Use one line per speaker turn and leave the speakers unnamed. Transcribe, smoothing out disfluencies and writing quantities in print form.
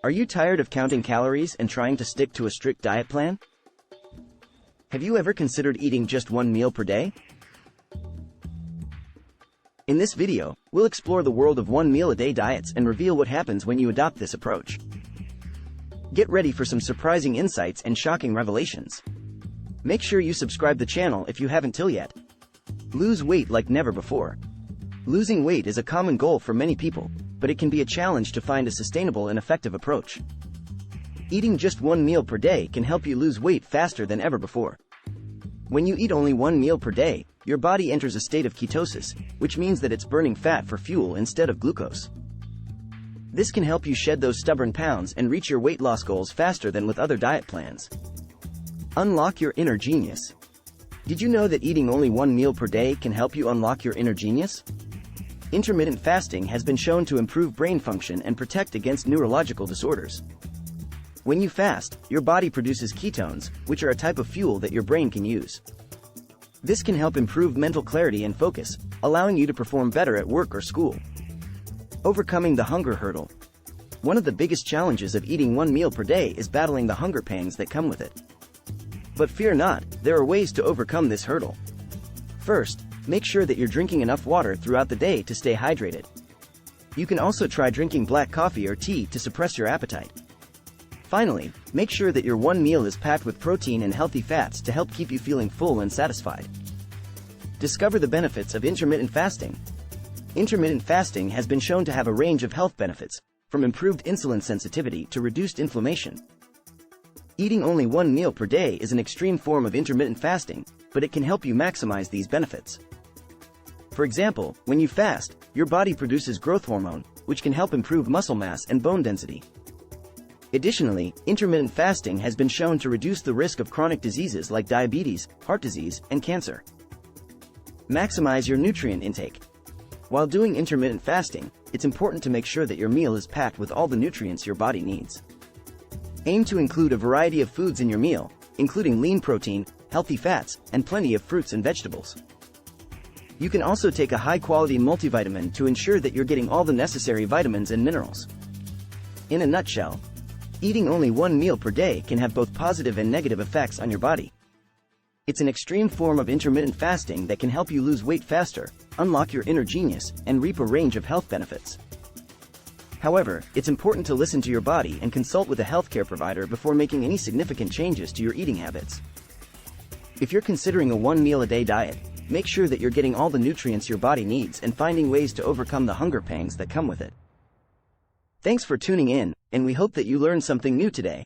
Are you tired of counting calories and trying to stick to a strict diet plan? Have you ever considered eating just one meal per day? In this video, we'll explore the world of one meal a day diets and reveal what happens when you adopt this approach. Get ready for some surprising insights and shocking revelations. Make sure you subscribe the channel if you haven't till yet. Lose weight like never before. Losing weight is a common goal for many people, but it can be a challenge to find a sustainable and effective approach. Eating just one meal per day can help you lose weight faster than ever before. When you eat only one meal per day, your body enters a state of ketosis, which means that it's burning fat for fuel instead of glucose. This can help you shed those stubborn pounds and reach your weight loss goals faster than with other diet plans. Unlock your inner genius. Did you know that eating only one meal per day can help you unlock your inner genius? Intermittent fasting has been shown to improve brain function and protect against neurological disorders. When you fast, your body produces ketones, which are a type of fuel that your brain can use. This can help improve mental clarity and focus, allowing you to perform better at work or school. Overcoming the hunger hurdle. One of the biggest challenges of eating one meal per day is battling the hunger pangs that come with it. But fear not, there are ways to overcome this hurdle. First, make sure that you're drinking enough water throughout the day to stay hydrated. You can also try drinking black coffee or tea to suppress your appetite. Finally, make sure that your one meal is packed with protein and healthy fats to help keep you feeling full and satisfied. Discover the benefits of intermittent fasting. Intermittent fasting has been shown to have a range of health benefits, from improved insulin sensitivity to reduced inflammation. Eating only one meal per day is an extreme form of intermittent fasting, but it can help you maximize these benefits. For example, when you fast, your body produces growth hormone, which can help improve muscle mass and bone density. Additionally, intermittent fasting has been shown to reduce the risk of chronic diseases like diabetes, heart disease, and cancer. Maximize your nutrient intake. While doing intermittent fasting, it's important to make sure that your meal is packed with all the nutrients your body needs. Aim to include a variety of foods in your meal, including lean protein, healthy fats, and plenty of fruits and vegetables. You can also take a high-quality multivitamin to ensure that you're getting all the necessary vitamins and minerals. In a nutshell, eating only one meal per day can have both positive and negative effects on your body. It's an extreme form of intermittent fasting that can help you lose weight faster, unlock your inner genius, and reap a range of health benefits. However, it's important to listen to your body and consult with a healthcare provider before making any significant changes to your eating habits. If you're considering a one meal a day diet, make sure that you're getting all the nutrients your body needs and finding ways to overcome the hunger pangs that come with it. Thanks for tuning in, and we hope that you learned something new today.